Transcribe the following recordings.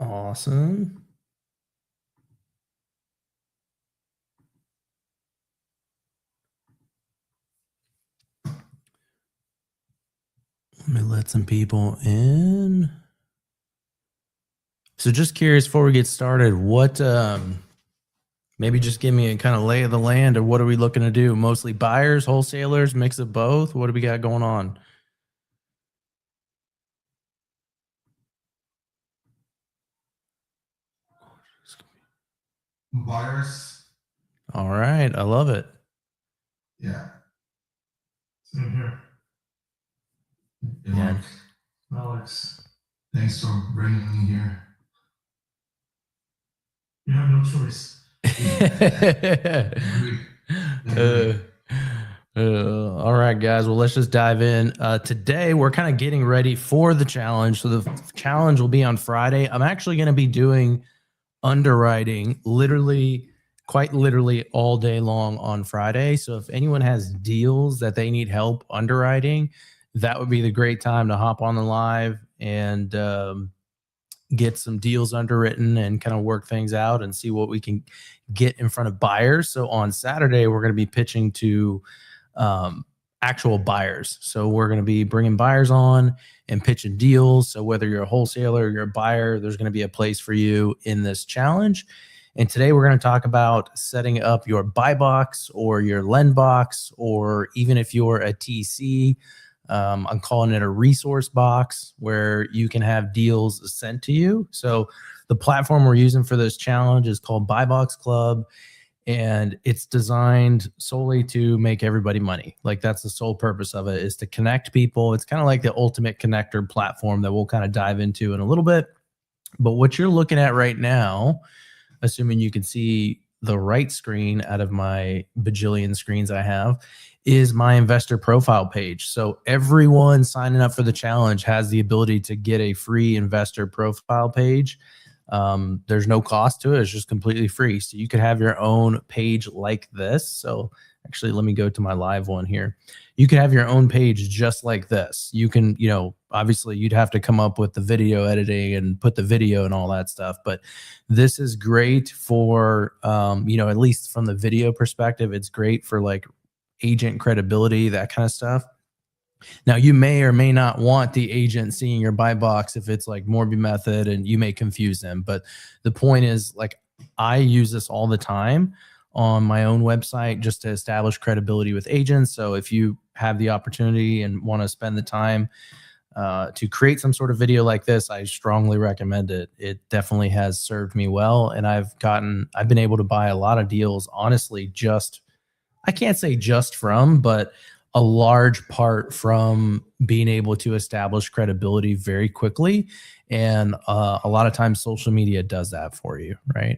Awesome. Let me let some people in. So just curious before we get started, what maybe just give me a kind of lay of the land, or what are we looking to do? Mostly buyers, wholesalers, mix of both? What do we got going on? Buyers. All right, I love it. Yeah. Same here. Hey, Yeah. Mark. Alex. Thanks for bringing me here. You have no choice. All right, guys. Well, let's just dive in. Today, we're kind of getting ready for the challenge. So the challenge will be on Friday. I'm actually going to be doing underwriting quite literally all day long on Friday. So if anyone has deals that they need help underwriting, that would be the great time to hop on the live and get some deals underwritten and kind of work things out and see what we can get in front of buyers. So on Saturday, we're going to be pitching to actual buyers. So we're going to be bringing buyers on and pitching deals. So whether you're a wholesaler or you're a buyer, there's going to be a place for you in this challenge. And today we're going to talk about setting up your buy box or your lend box, or even if you're a TC, I'm calling it a resource box where you can have deals sent to you. So the platform we're using for this challenge is called Buy Box Club, and it's designed solely to make everybody money. Like, that's the sole purpose of it, is to connect people. It's kind of like the ultimate connector platform that we'll kind of dive into in a little bit. But what you're looking at right now, assuming you can see the right screen out of my bajillion screens I have, is my investor profile page. So everyone signing up for the challenge has the ability to get a free investor profile page. There's no cost to it. It's just completely free. So you could have your own page like this. So actually, let me go to my live one here. You can have your own page just like this. You can, obviously you'd have to come up with the video editing and put the video and all that stuff. But this is great for, at least from the video perspective, it's great for like agent credibility, that kind of stuff. Now, you may or may not want the agent seeing your buy box if it's like Morby Method, and you may confuse them. But the point is, like, I use this all the time on my own website just to establish credibility with agents. So if you have the opportunity and want to spend the time to create some sort of video like this, I strongly recommend it. It definitely has served me well. And I've been able to buy a lot of deals, honestly, I can't say just from, but a large part from being able to establish credibility very quickly. And a lot of times social media does that for you, right?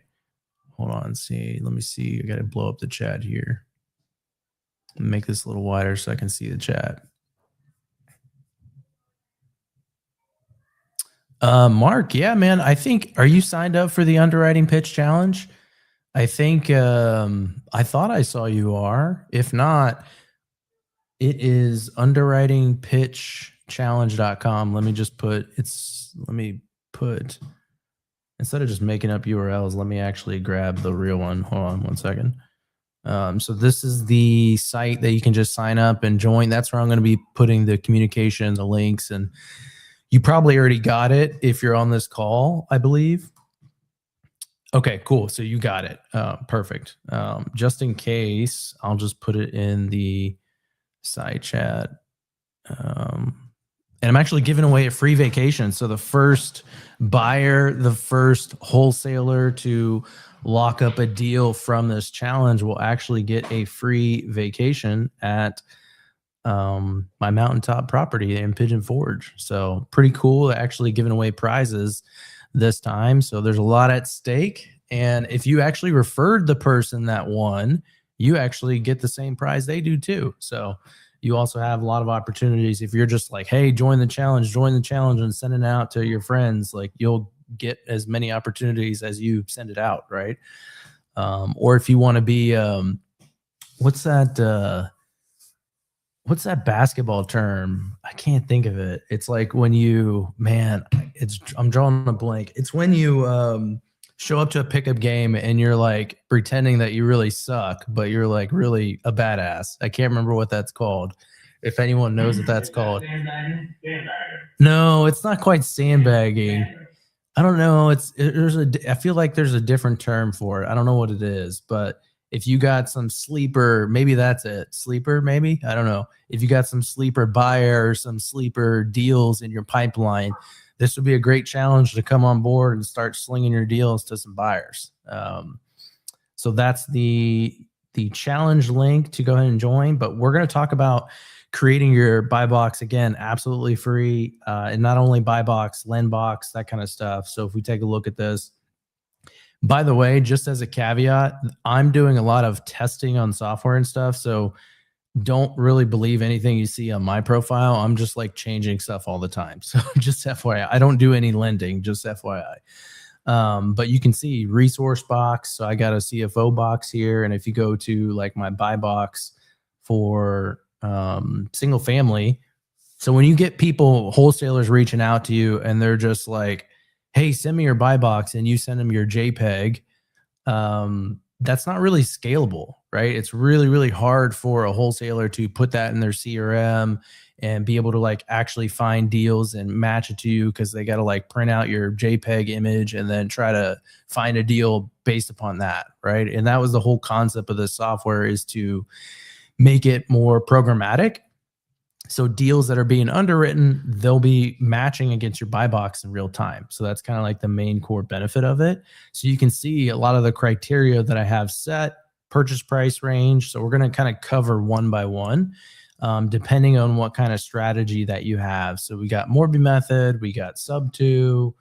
Hold on, let me see. I got to blow up the chat here. Make this a little wider so I can see the chat. Mark, yeah, man, are you signed up for the underwriting pitch challenge? I think, I thought I saw you are. If not, it is underwritingpitchchallenge.com. Let me put, instead of just making up URLs, let me actually grab the real one. Hold on one second. So this is the site that you can just sign up and join. That's where I'm going to be putting the communication, the links, and you probably already got it if you're on this call, I believe. Okay, cool. So you got it. Perfect. Just in case, I'll just put it in the side chat. And I'm actually giving away a free vacation. So the first buyer, the first wholesaler to lock up a deal from this challenge will actually get a free vacation at my mountaintop property in Pigeon Forge. So pretty cool. Actually giving away prizes this time. So there's a lot at stake. And if you actually referred the person that won, you actually get the same prize they do too. So you also have a lot of opportunities. If you're just like, hey, join the challenge and send it out to your friends, like, you'll get as many opportunities as you send it out, right? Or if you want to be, what's that? what's that basketball term? I can't think of it. It's like when you, man, I'm drawing a blank. It's when you show up to a pickup game and you're like pretending that you really suck, but you're like really a badass. I can't remember what that's called. If anyone knows what that's called. No, it's not quite sandbagging. I don't know. I feel like there's a different term for it. I don't know what it is, but if you got some sleeper, maybe that's it. Sleeper, maybe? I don't know. If you got some sleeper buyer or some sleeper deals in your pipeline, this would be a great challenge to come on board and start slinging your deals to some buyers. So that's the challenge link to go ahead and join. But we're going to talk about creating your buy box again, absolutely free. And not only buy box, lend box, that kind of stuff. So if we take a look at this, by the way, just as a caveat, I'm doing a lot of testing on software and stuff. So don't really believe anything you see on my profile. I'm just like changing stuff all the time. So just FYI, I don't do any lending, just FYI. But you can see resource box. So I got a CFO box here. And if you go to like my buy box for single family. So when you get people, wholesalers reaching out to you and they're just like, hey, send me your buy box, and you send them your JPEG, that's not really scalable, right? It's really, really hard for a wholesaler to put that in their CRM and be able to like actually find deals and match it to you, because they got to like print out your JPEG image and then try to find a deal based upon that, right? And that was the whole concept of this software, is to make it more programmatic. So deals that are being underwritten, they'll be matching against your buy box in real time. So that's kind of like the main core benefit of it. So you can see a lot of the criteria that I have set, purchase price range. So we're going to kind of cover one by one, depending on what kind of strategy that you have. So we got Morby method, we got sub two,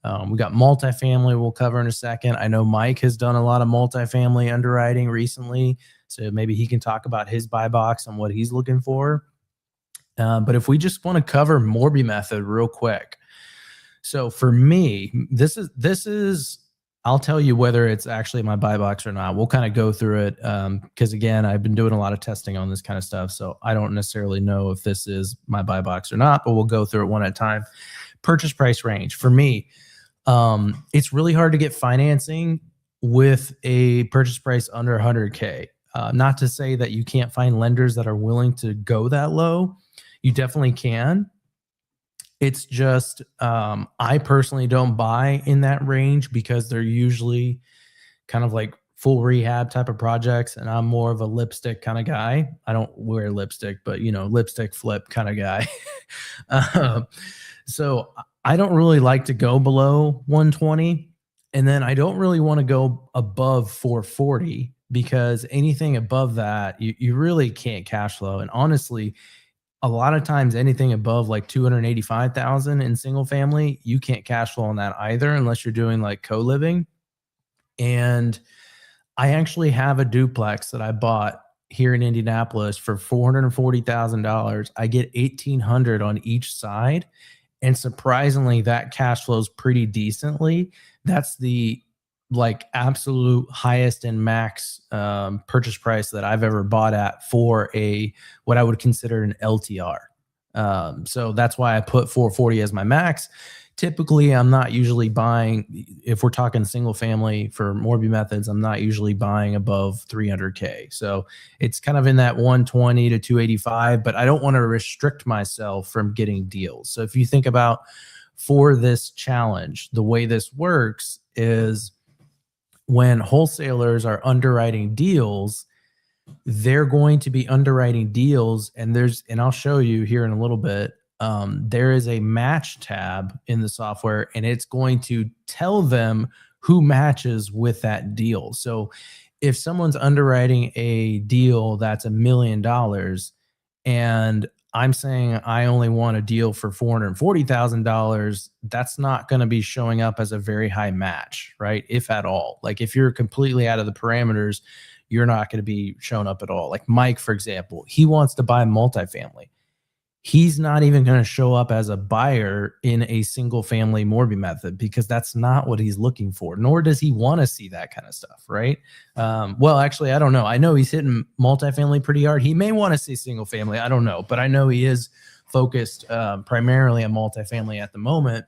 we got multifamily we'll cover in a second. I know Mike has done a lot of multifamily underwriting recently, so maybe he can talk about his buy box and what he's looking for. But if we just want to cover Morby method real quick. So for me, this is, I'll tell you whether it's actually my buy box or not. We'll kind of go through it. Because again, I've been doing a lot of testing on this kind of stuff. So I don't necessarily know if this is my buy box or not, but we'll go through it one at a time. Purchase price range. For me, it's really hard to get financing with a purchase price under 100K. Not to say that you can't find lenders that are willing to go that low. You definitely can. It's just, I personally don't buy in that range because they're usually kind of like full rehab type of projects. And I'm more of a lipstick kind of guy. I don't wear lipstick, but lipstick flip kind of guy. So I don't really like to go below 120. And then I don't really want to go above 440, because anything above that, you really can't cash flow. And honestly, a lot of times anything above like 285,000 in single family, you can't cash flow on that either, unless you're doing like co-living. And I actually have a duplex that I bought here in Indianapolis for $440,000. I get $1,800 on each side. And surprisingly, that cash flows pretty decently. That's the like absolute highest and max purchase price that I've ever bought at for what I would consider an LTR. So that's why I put 440 as my max. Typically, I'm not usually buying, if we're talking single family for Morby methods, I'm not usually buying above 300K. So it's kind of in that 120 to 285, but I don't want to restrict myself from getting deals. So if you think about for this challenge, the way this works is, when wholesalers are underwriting deals, they're going to be underwriting deals, and I'll show you here in a little bit, there is a match tab in the software, and it's going to tell them who matches with that deal. So if someone's underwriting a deal that's $1 million, and I'm saying I only want a deal for $440,000, that's not going to be showing up as a very high match, right? If at all. Like if you're completely out of the parameters, you're not going to be shown up at all. Like Mike, for example, he wants to buy multifamily. he's not even going to show up as a buyer in a single family mortgage method because that's not what he's looking for, nor does he want to see that kind of stuff, right? Well, actually, I don't know. I know he's hitting multifamily pretty hard. He may want to see single family. I don't know, but I know he is focused primarily on multifamily at the moment.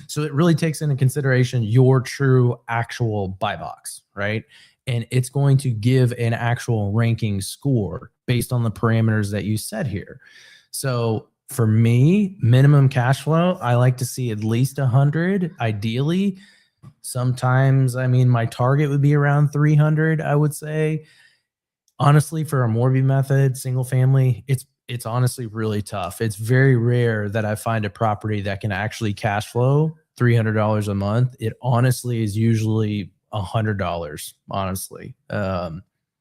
So it really takes into consideration your true actual buy box, right? And it's going to give an actual ranking score based on the parameters that you set here. So for me, minimum cash flow, I like to see at least 100, ideally. Sometimes, I mean, my target would be around 300, I would say. Honestly, for a mortgage method, single family, it's honestly really tough. It's very rare that I find a property that can actually cash flow $300 a month. It honestly is usually $100, honestly,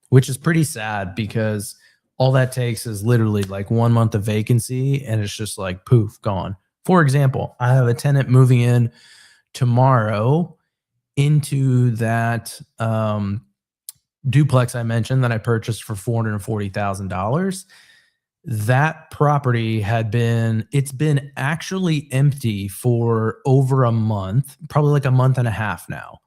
which is pretty sad because all that takes is literally like 1 month of vacancy and it's just like poof, gone. For example, I have a tenant moving in tomorrow into that duplex I mentioned that I purchased for $440,000. That property it's been actually empty for over a month, probably like a month and a half now.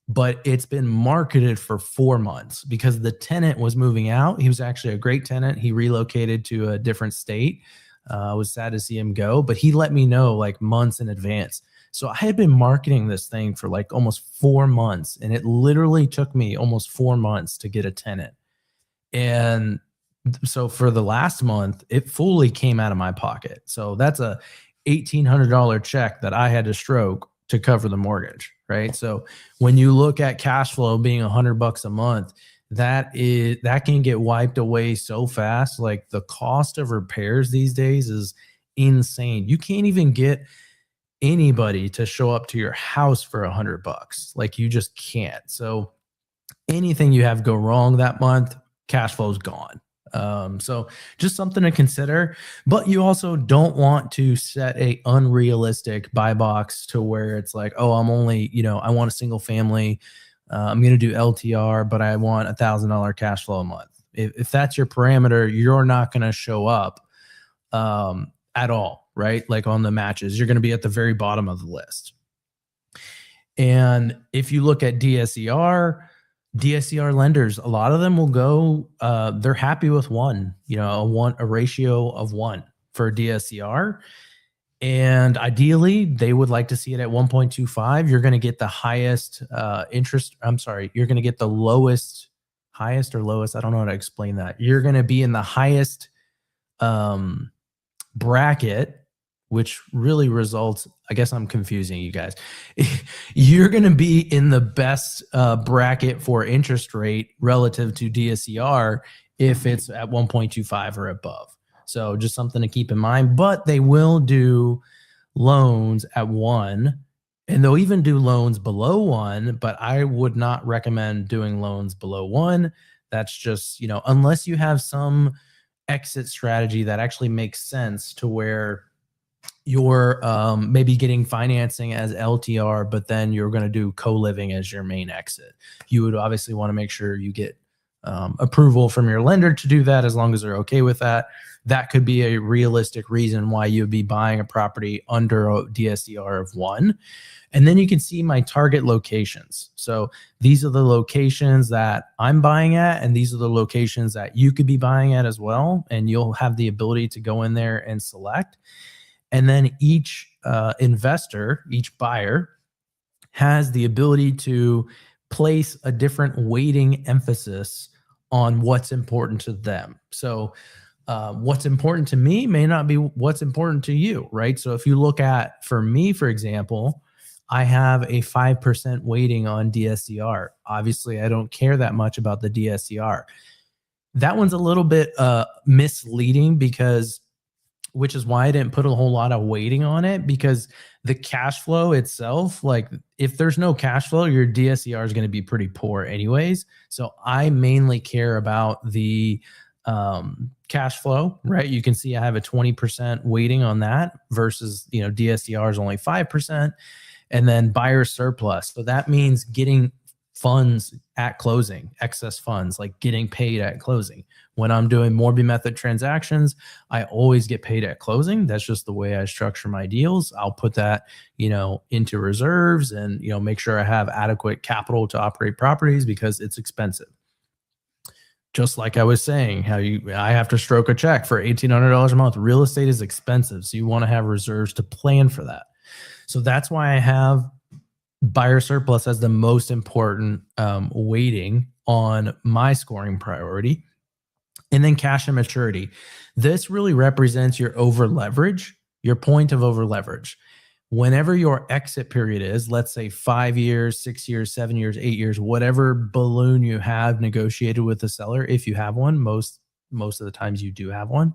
But it's been marketed for 4 months because the tenant was moving out. He was actually a great tenant. He relocated to a different state. I was sad to see him go, but he let me know like months in advance. So I had been marketing this thing for like almost 4 months, and it literally took me almost 4 months to get a tenant. And so for the last month, it fully came out of my pocket. So that's a $1,800 check that I had to stroke to cover the mortgage, right? So when you look at cash flow being $100 a month, that can get wiped away so fast. Like the cost of repairs these days is insane. You can't even get anybody to show up to your house for $100. Like you just can't. So anything you have go wrong that month, cash flow is gone. So just something to consider, but you also don't want to set a unrealistic buy box to where it's like, oh, I'm only, I want a single family. I'm going to do LTR, but I want $1,000 cash flow a month. If that's your parameter, you're not going to show up, at all, right? Like on the matches, you're going to be at the very bottom of the list. And if you look at DSCR lenders, a lot of them will go, they're happy with a ratio of 1 for DSCR. And ideally, they would like to see it at 1.25. You're going to get the highest you're going to get the highest or lowest. I don't know how to explain that. You're going to be in the highest bracket, which really results, I guess I'm confusing you guys. You're going to be in the best bracket for interest rate relative to DSCR if it's at 1.25 or above. So just something to keep in mind, but they will do loans at 1, and they'll even do loans below 1, but I would not recommend doing loans below 1. That's just, unless you have some exit strategy that actually makes sense to where you're maybe getting financing as LTR, but then you're going to do co-living as your main exit. You would obviously want to make sure you get approval from your lender to do that as long as they're okay with that. That could be a realistic reason why you'd be buying a property under a DSCR of 1. And then you can see my target locations. So these are the locations that I'm buying at, and these are the locations that you could be buying at as well. And you'll have the ability to go in there and select. And then each investor, each buyer has the ability to place a different weighting emphasis on what's important to them. So what's important to me may not be what's important to you, right? So if you look at, for me, for example, I have a 5% weighting on DSCR. Obviously, I don't care that much about the DSCR. That one's a little bit misleading which is why I didn't put a whole lot of weighting on it, because the cash flow itself, like if there's no cash flow, your DSCR is going to be pretty poor anyways. So I mainly care about the cash flow, right? You can see I have a 20% weighting on that versus, DSCR is only 5%. And then buyer surplus. So that means getting funds at closing, excess funds, like getting paid at closing. When I'm doing Morby method transactions, I always get paid at closing. That's just the way I structure my deals. I'll put that, into reserves and, make sure I have adequate capital to operate properties because it's expensive. Just like I was saying, I have to stroke a check for $1,800 a month. Real estate is expensive. So you want to have reserves to plan for that. So that's why I have buyer surplus as the most important weighting on my scoring priority. And then cash and maturity. This really represents your over leverage, your point of over leverage. Whenever your exit period is, let's say 5 years, 6 years, 7 years, 8 years, whatever balloon you have negotiated with the seller, if you have one, most of the times you do have one,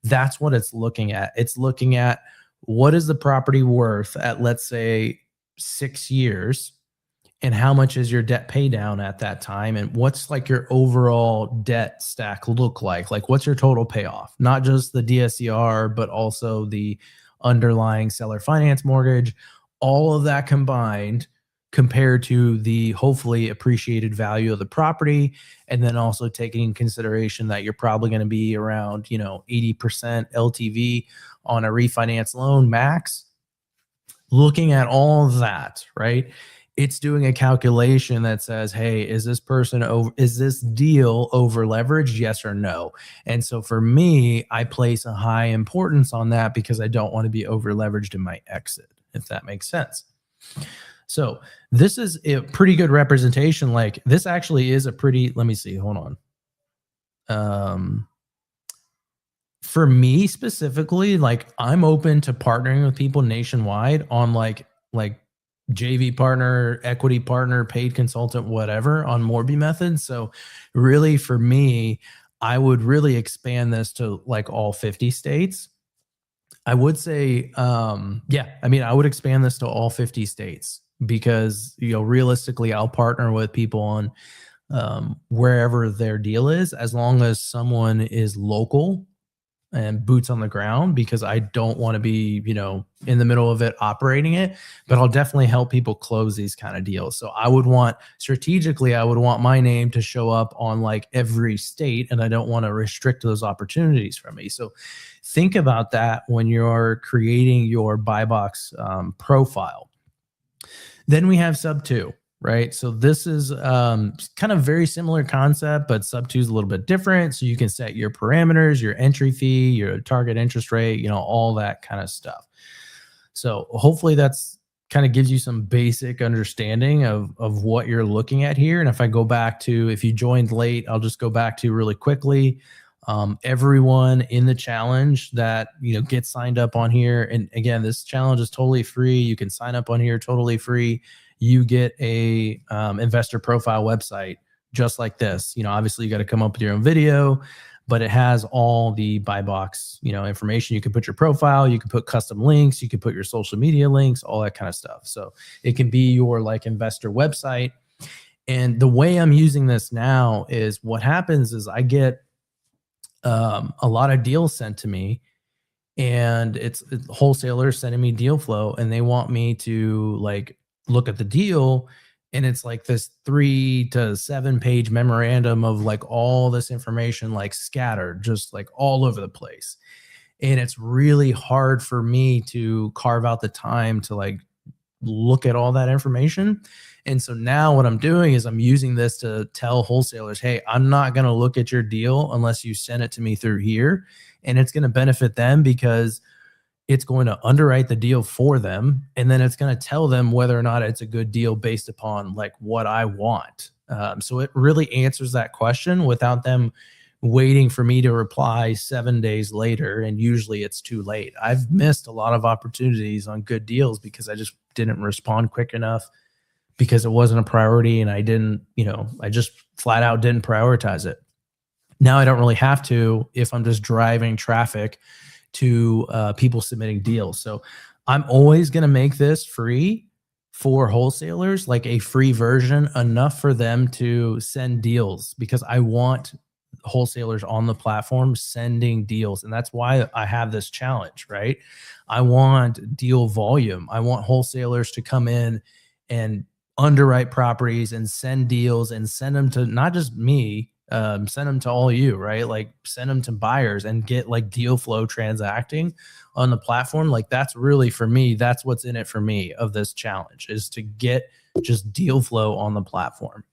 that's what it's looking at. It's looking at what is the property worth at, let's say, 6 years, and how much is your debt pay down at that time, and what's like your overall debt stack look like what's your total payoff, not just the DSCR, but also the underlying seller finance mortgage, all of that combined compared to the hopefully appreciated value of the property. And then also taking in consideration that you're probably going to be around 80% LTV on a refinance loan max. Looking at all of that, right? It's doing a calculation that says, hey, is this deal over leveraged? Yes or no? And so for me, I place a high importance on that because I don't want to be over leveraged in my exit, if that makes sense. So this is a pretty good representation. Like this actually is a pretty, let me see, hold on. For me specifically, like I'm open to partnering with people nationwide on like JV partner, equity partner, paid consultant, whatever on Morby method. So really for me, I would really expand this to like all 50 states. I would say, I would expand this to all 50 states because, realistically I'll partner with people on wherever their deal is, as long as someone is local and boots on the ground, because I don't want to be, in the middle of it operating it, but I'll definitely help people close these kind of deals. So I would want my name to show up on like every state, and I don't want to restrict those opportunities from me. So think about that when you're creating your buy box profile. Then we have sub 2. Right. So this is kind of very similar concept, but sub 2 is a little bit different. So you can set your parameters, your entry fee, your target interest rate, all that kind of stuff. So hopefully that's kind of gives you some basic understanding of what you're looking at here. And if I go back to, if you joined late, I'll just go back to really quickly. Everyone in the challenge that, gets signed up on here. And again, this challenge is totally free. You can sign up on here totally free. You get a investor profile website just like this. Obviously you got to come up with your own video, but it has all the buy box, information. You can put your profile, you can put custom links, you can put your social media links, all that kind of stuff. So it can be your like investor website. And the way I'm using this now is what happens is I get a lot of deals sent to me, and it's wholesalers sending me deal flow, and they want me to like look at the deal, and it's like this 3 to 7 page memorandum of like all this information like scattered just like all over the place. And it's really hard for me to carve out the time to like look at all that information. And so now what I'm doing is I'm using this to tell wholesalers, hey, I'm not going to look at your deal unless you send it to me through here. And it's going to benefit them because it's going to underwrite the deal for them. And then it's going to tell them whether or not it's a good deal based upon like what I want. So it really answers that question without them waiting for me to reply 7 days later. And usually it's too late. I've missed a lot of opportunities on good deals because I just didn't respond quick enough, because it wasn't a priority. And I didn't, I just flat out didn't prioritize it. Now I don't really have to if I'm just driving traffic to people submitting deals. So I'm always going to make this free for wholesalers, like a free version, enough for them to send deals, because I want wholesalers on the platform sending deals. And that's why I have this challenge, right? I want deal volume. I want wholesalers to come in and underwrite properties and send deals and send them to not just me, send them to all you, right? Like send them to buyers and get like deal flow transacting on the platform. Like that's really for me, that's what's in it for me of this challenge, is to get just deal flow on the platform.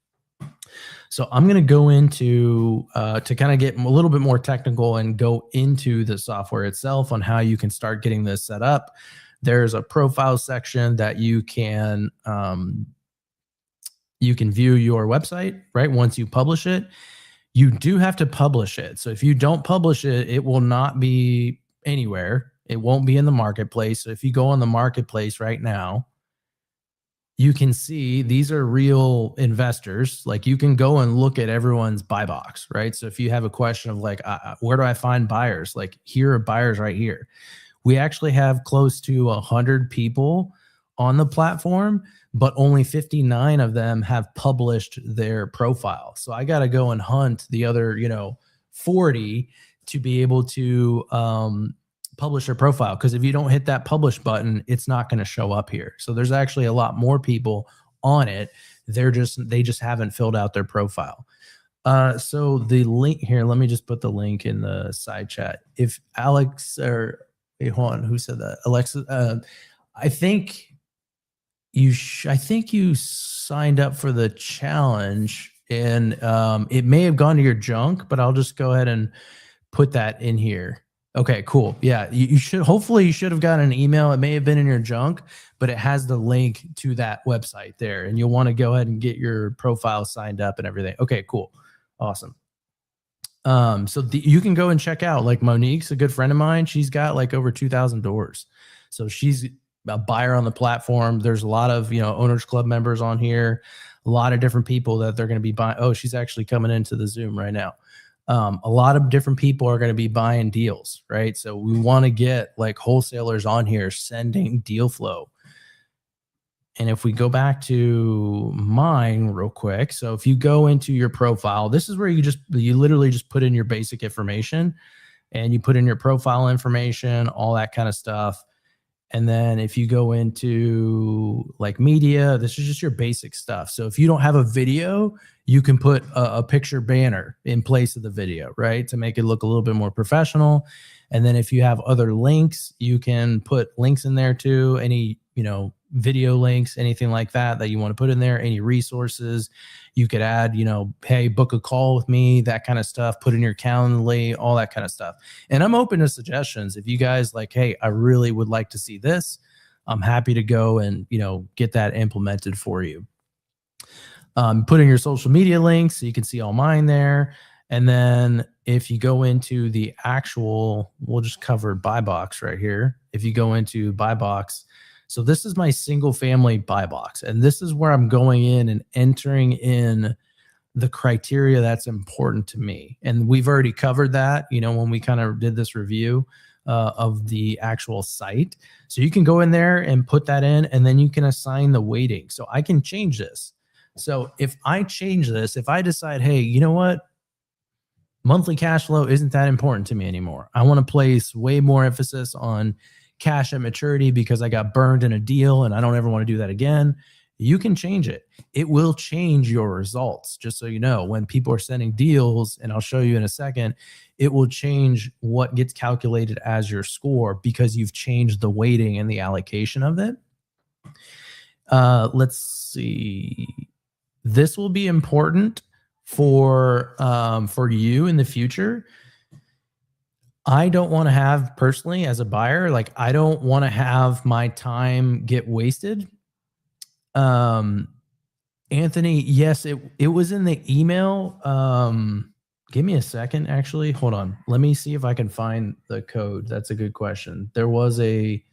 So I'm going to go into to kind of get a little bit more technical and go into the software itself on how you can start getting this set up. There's a profile section that you can view your website, right? Once you publish it, you do have to publish it. So if you don't publish it, it will not be anywhere. It won't be in the marketplace. So if you go on the marketplace right now, you can see these are real investors. Like you can go and look at everyone's buy box, right? So if you have a question of like, where do I find buyers? Like here are buyers right here. We actually have close to 100 people on the platform, but only 59 of them have published their profile. So I got to go and hunt the other, 40 to be able to publish their profile. Because if you don't hit that publish button, it's not going to show up here. So there's actually a lot more people on it. They just haven't filled out their profile. So the link here, let me just put the link in the side chat. If Alex or hold on, who said that? Alexa, I think you signed up for the challenge, and it may have gone to your junk, but I'll just go ahead and put that in here. Okay, cool. Yeah, hopefully you should have gotten an email. It may have been in your junk, but it has the link to that website there, and you'll want to go ahead and get your profile signed up and everything. Okay, cool. Awesome. So you can go and check out, like Monique's a good friend of mine. She's got like over 2,000 doors. So she's a buyer on the platform. There's a lot of, Owners Club members on here, a lot of different people that they're going to be buying. Oh, she's actually coming into the Zoom right now. A lot of different people are going to be buying deals, right? So we want to get like wholesalers on here sending deal flow. And if we go back to mine real quick, so if you go into your profile, this is where you literally just put in your basic information, and you put in your profile information, all that kind of stuff. And then if you go into like media, this is just your basic stuff. So if you don't have a video, you can put a picture banner in place of the video, right? To make it look a little bit more professional. And then if you have other links, you can put links in there too. Any, video links, anything like that you want to put in there, any resources. You could add, hey, book a call with me, that kind of stuff, put in your Calendly, all that kind of stuff. And I'm open to suggestions. If you guys like, hey, I really would like to see this, I'm happy to go and, get that implemented for you. Put in your social media links so you can see all mine there. And then if you go into the actual, we'll just cover buy box right here. If you go into buy box, so this is my single family buy box, and this is where I'm going in and entering in the criteria that's important to me. And we've already covered that, when we kind of did this review of the actual site. So you can go in there and put that in, and then you can assign the weighting. So I can change this. So if I change this, if I decide, hey, you know what? Monthly cash flow isn't that important to me anymore. I want to place way more emphasis on cash at maturity because I got burned in a deal and I don't ever want to do that again. You can change it. It will change your results. Just so you know, when people are sending deals, and I'll show you in a second, it will change what gets calculated as your score because you've changed the weighting and the allocation of it. Let's see. This will be important for you in the future. I don't want to have, personally, as a buyer, like I don't want to have my time get wasted. Anthony, yes, it was in the email. Give me a second, actually. Hold on. Let me see if I can find the code. That's a good question. There was a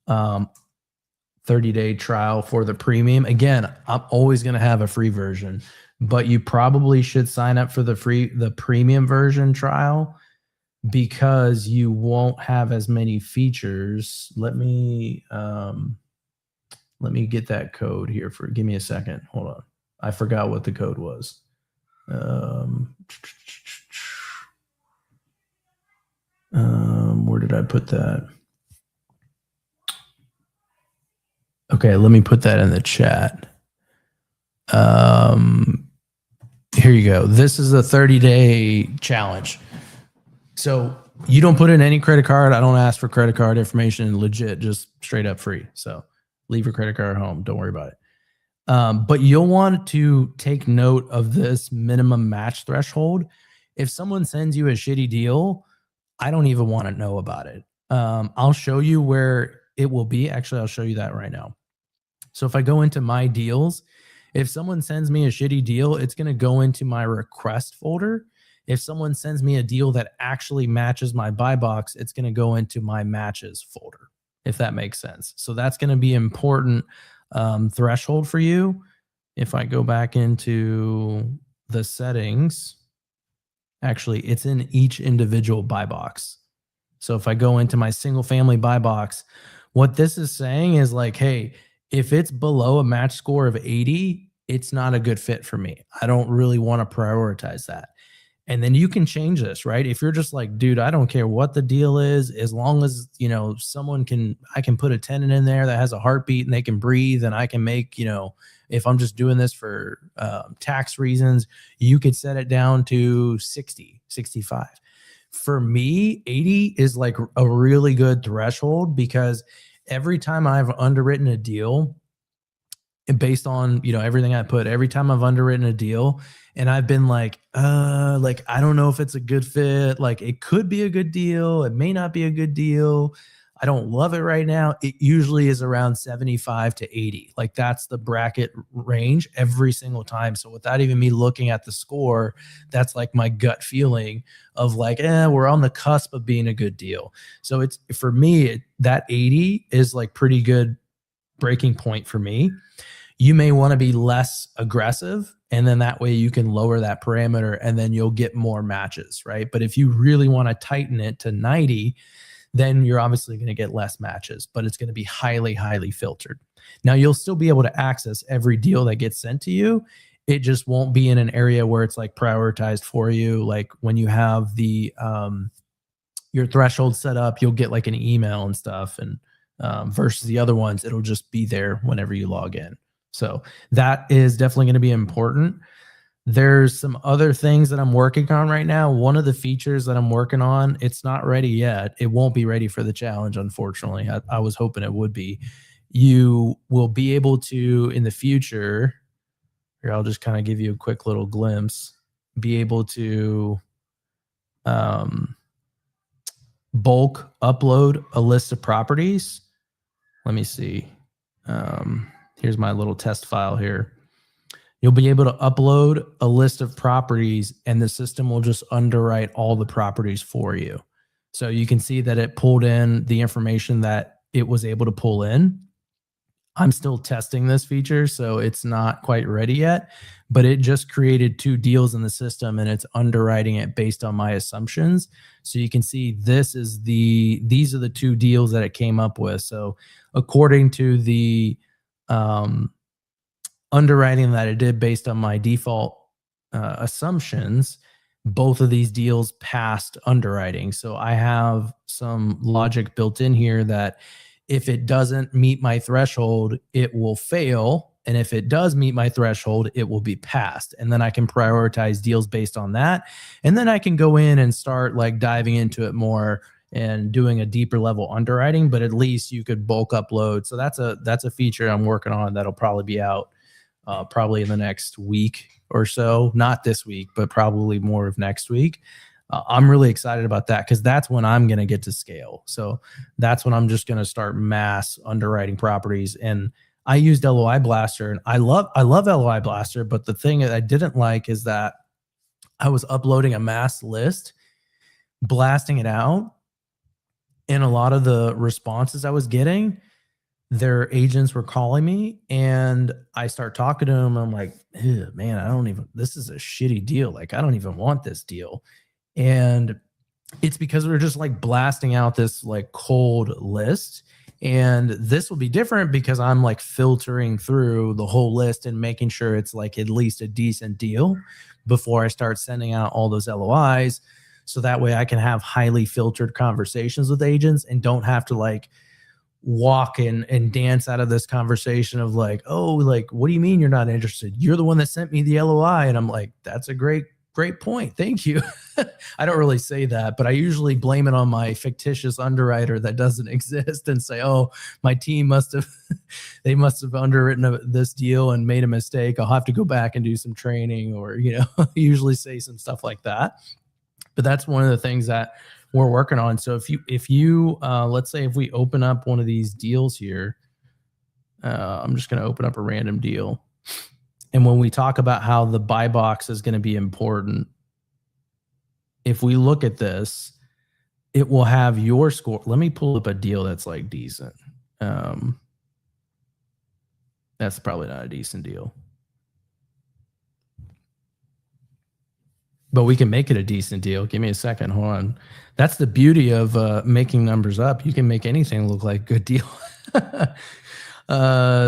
30-day trial for the premium. Again, I'm always going to have a free version, but you probably should sign up for the premium version trial, because you won't have as many features. Let me get that code here give me a second. Hold on. I forgot what the code was. Where did I put that? Okay, let me put that in the chat. Here you go. This is a 30-day challenge. So you don't put in any credit card. I don't ask for credit card information. Legit, just straight up free. So leave your credit card at home. Don't worry about it. But you'll want to take note of this minimum match threshold. If someone sends you a shitty deal, I don't even want to know about it. I'll show you where it will be. Actually, I'll show you that right now. So if I go into my deals, if someone sends me a shitty deal, it's going to go into my request folder. If someone sends me a deal that actually matches my buy box, it's going to go into my matches folder, if that makes sense. So that's going to be important threshold for you. If I go back into the settings, actually, it's in each individual buy box. So if I go into my single family buy box, what this is saying is like, hey, if it's below a match score of 80, it's not a good fit for me. I don't really want to prioritize that. And then you can change this, right? If you're just like, dude, I don't care what the deal is, as long as, you know, I can put a tenant in there that has a heartbeat and they can breathe, and I can make, you know, if I'm just doing this for tax reasons, you could set it down to 60, 65. For me, 80 is like a really good threshold, because every time I've underwritten a deal, based on, you know, everything I put, every time I've underwritten a deal and I've been like, I don't know if it's a good fit. Like, it could be a good deal. It may not be a good deal. I don't love it right now. It usually is around 75 to 80. Like, that's the bracket range every single time. So without even me looking at the score, that's like my gut feeling of like, we're on the cusp of being a good deal. So it's, for me, that 80 is like pretty good breaking point for me. You may want to be less aggressive, and then that way you can lower that parameter and then you'll get more matches, right? But if you really want to tighten it to 90, then you're obviously going to get less matches, but it's going to be highly, highly filtered. Now, you'll still be able to access every deal that gets sent to you. It just won't be in an area where it's like prioritized for you. Like when you have the your threshold set up, you'll get like an email and stuff, and versus the other ones, it'll just be there whenever you log in. So that is definitely going to be important. There's some other things that I'm working on right now. One of the features that I'm working on, it's not ready yet. It won't be ready for the challenge, unfortunately. I was hoping it would be. You will be able to, in the future, here, I'll just kind of give you a quick little glimpse, be able to bulk upload a list of properties. Let me see. Here's my little test file here. You'll be able to upload a list of properties and the system will just underwrite all the properties for you. So you can see that it pulled in the information that it was able to pull in. I'm still testing this feature, so it's not quite ready yet, but it just created 2 deals in the system and it's underwriting it based on my assumptions. So you can see these are the 2 deals that it came up with. So according to the underwriting that it did based on my default assumptions, both of these deals passed underwriting. So I have some logic built in here that if it doesn't meet my threshold, it will fail. And if it does meet my threshold, it will be passed. And then I can prioritize deals based on that. And then I can go in and start like diving into it more and doing a deeper level underwriting, but at least you could bulk upload. So that's a feature I'm working on that'll probably be out probably in the next week or so. Not this week, but probably more of next week. I'm really excited about that because that's when I'm going to get to scale. So that's when I'm just going to start mass underwriting properties. And I used LOI Blaster, and I love LOI Blaster, but the thing that I didn't like is that I was uploading a mass list, blasting it out, and a lot of the responses I was getting, their agents were calling me, and I start talking to them. I'm like, man, this is a shitty deal. Like, I don't even want this deal. And it's because we're just like blasting out this like cold list. And this will be different because I'm like filtering through the whole list and making sure it's like at least a decent deal before I start sending out all those LOIs. So that way I can have highly filtered conversations with agents and don't have to like walk and dance out of this conversation of like, oh, like, what do you mean you're not interested? You're the one that sent me the LOI. And I'm like, that's a great point. Thank you. I don't really say that, but I usually blame it on my fictitious underwriter that doesn't exist and say, oh, my team they must have underwritten this deal and made a mistake. I'll have to go back and do some training, or, usually say some stuff like that. But that's one of the things that we're working on. So if you let's say if we open up one of these deals here, I'm just going to open up a random deal. And when we talk about how the buy box is going to be important, if we look at this, it will have your score. Let me pull up a deal that's like decent. That's probably not a decent deal, but we can make it a decent deal. Give me a second. Hold on. That's the beauty of making numbers up. You can make anything look like a good deal.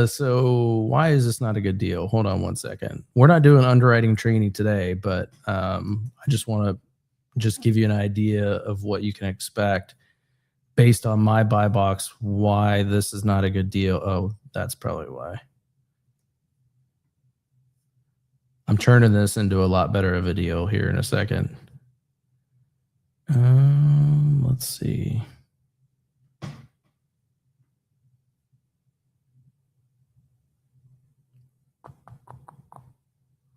So why is this not a good deal? Hold on one second. We're not doing underwriting training today, but I just want to give you an idea of what you can expect based on my buy box, why this is not a good deal. Oh, that's probably why. I'm turning this into a lot better of a deal here in a second. Let's see.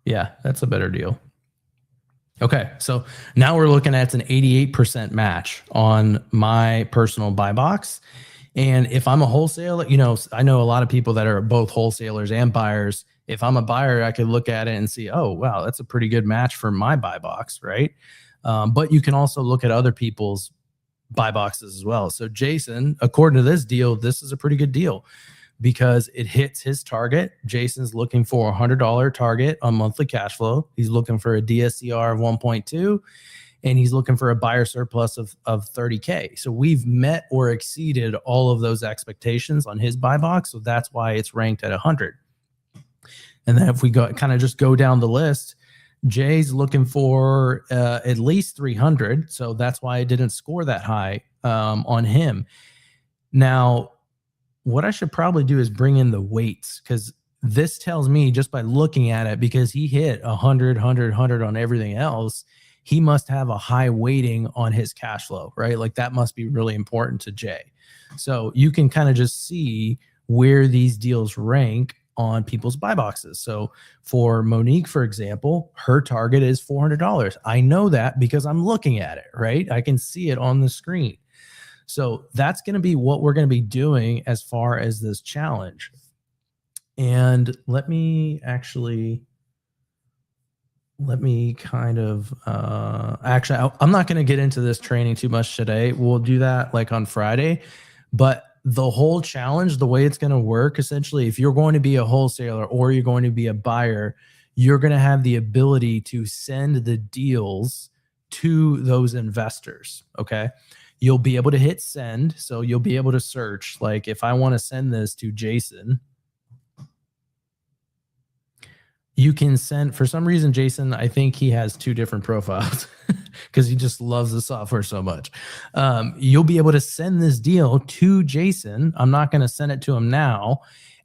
Yeah, that's a better deal. Okay, so now we're looking at an 88% match on my personal buy box. And if I'm a wholesaler, I know a lot of people that are both wholesalers and buyers. If I'm a buyer, I could look at it and see, oh, wow, that's a pretty good match for my buy box, right? But you can also look at other people's buy boxes as well. So Jason, according to this deal, this is a pretty good deal because it hits his target. Jason's looking for a $100 target on monthly cash flow. He's looking for a DSCR of 1.2, and he's looking for a buyer surplus of 30K. So we've met or exceeded all of those expectations on his buy box. So that's why it's ranked at 100. And then if we just go down the list, Jay's looking for at least 300. So that's why I didn't score that high on him. Now, what I should probably do is bring in the weights, because this tells me just by looking at it, because he hit 100, 100, 100 on everything else, he must have a high weighting on his cash flow, right? Like that must be really important to Jay. So you can kind of just see where these deals rank on people's buy boxes. So for Monique, for example, her target is $400. I know that because I'm looking at it, right? I can see it on the screen. So that's going to be what we're going to be doing as far as this challenge. And let me kind of, I'm not going to get into this training too much today. We'll do that like on Friday, but the whole challenge, the way it's going to work, essentially, if you're going to be a wholesaler or you're going to be a buyer, you're going to have the ability to send the deals to those investors. Okay. You'll be able to hit send. So you'll be able to search, like if I want to send this to Jason, you can send, for some reason, Jason, I think he has two different profiles because he just loves the software so much. You'll be able to send this deal to Jason. I'm not going to send it to him now,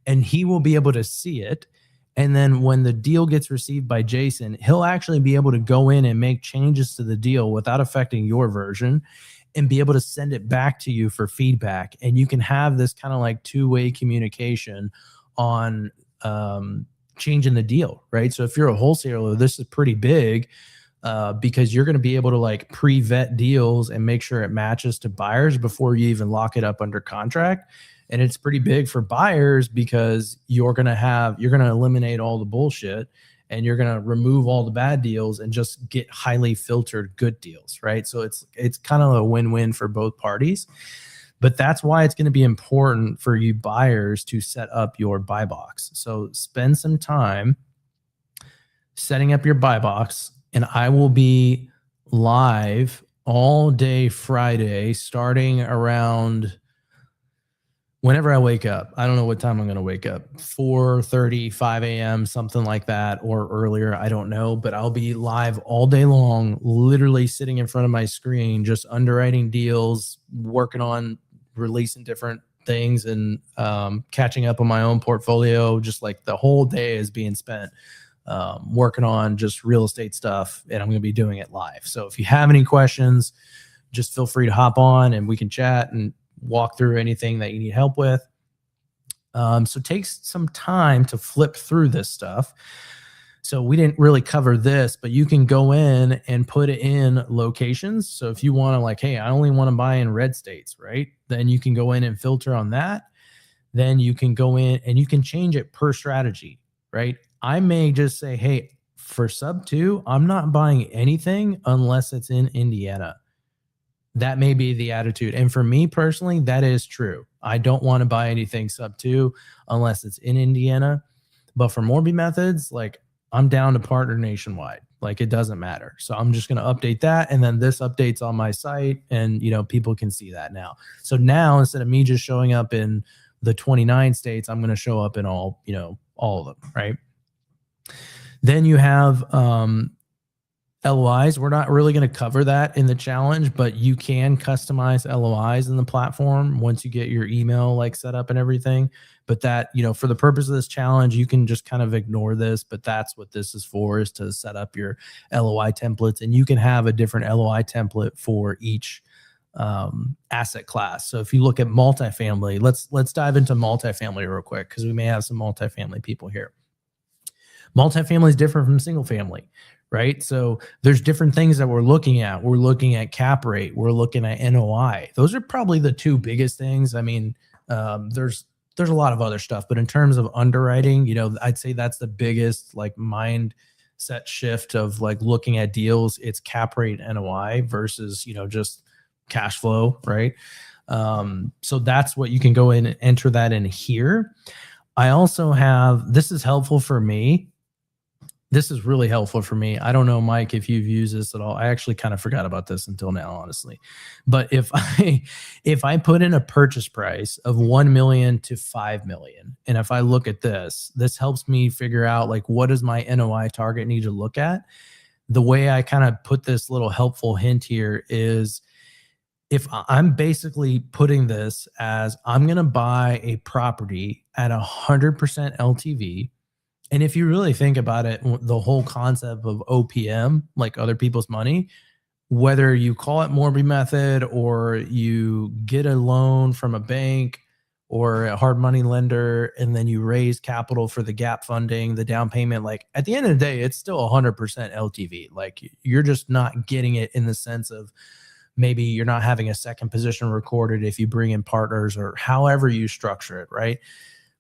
and he will be able to see it. And then when the deal gets received by Jason, he'll actually be able to go in and make changes to the deal without affecting your version and be able to send it back to you for feedback. And you can have this kind of like two-way communication on changing the deal, right? So if you're a wholesaler, this is pretty big because you're going to be able to like pre-vet deals and make sure it matches to buyers before you even lock it up under contract. And it's pretty big for buyers because you're going to eliminate all the bullshit and you're going to remove all the bad deals and just get highly filtered good deals, right? So it's kind of a win-win for both parties. But that's why it's going to be important for you buyers to set up your buy box. So spend some time setting up your buy box, and I will be live all day Friday, starting around whenever I wake up. I don't know what time I'm going to wake up, 4:30, 5 a.m., something like that, or earlier. I don't know, but I'll be live all day long, literally sitting in front of my screen, just underwriting deals, working on releasing different things and catching up on my own portfolio. Just like the whole day is being spent working on just real estate stuff, and I'm going to be doing it live. So if you have any questions, just feel free to hop on and we can chat and walk through anything that you need help with. So take some time to flip through this stuff. So we didn't really cover this, but you can go in and put it in locations. So if you want to like, hey, I only want to buy in red states, right? Then you can go in and filter on that. Then you can go in and you can change it per strategy, right? I may just say, hey, for sub 2, I'm not buying anything unless it's in Indiana. That may be the attitude. And for me personally, that is true. I don't want to buy anything sub 2 unless it's in Indiana. But for Morby Methods, like I'm down to partner nationwide. Like it doesn't matter. So I'm just going to update that. And then this updates on my site and, you know, people can see that now. So now instead of me just showing up in the 29 states, I'm going to show up in all, you know, all of them. Right. Then you have LOIs. We're not really going to cover that in the challenge, but you can customize LOIs in the platform once you get your email like set up and everything. But that, you know, for the purpose of this challenge, you can just kind of ignore this, but that's what this is for, is to set up your LOI templates, and you can have a different LOI template for each asset class. So if you look at multifamily, let's dive into multifamily real quick, because we may have some multifamily people here. Multifamily is different from single family, right? So there's different things that we're looking at. We're looking at cap rate. We're looking at NOI. Those are probably the two biggest things. I mean, there's a lot of other stuff, but in terms of underwriting, you know, I'd say that's the biggest like mindset shift of like looking at deals. It's cap rate NOI versus, you know, just cash flow, right? So that's what you can go in and enter that in here. I also have, this is helpful for me. This is really helpful for me. I don't know, Mike, if you've used this at all. I actually kind of forgot about this until now, honestly. But if I put in a purchase price of 1 million to 5 million, and if I look at this helps me figure out like what does my NOI target need to look at. The way I kind of put this little helpful hint here is if I'm basically putting this as I'm going to buy a property at 100% LTV. And if you really think about it, the whole concept of OPM, like other people's money, whether you call it Morby method or you get a loan from a bank or a hard money lender, and then you raise capital for the gap funding, the down payment, like at the end of the day, it's still 100% LTV. Like you're just not getting it in the sense of maybe you're not having a second position recorded if you bring in partners or however you structure it, right?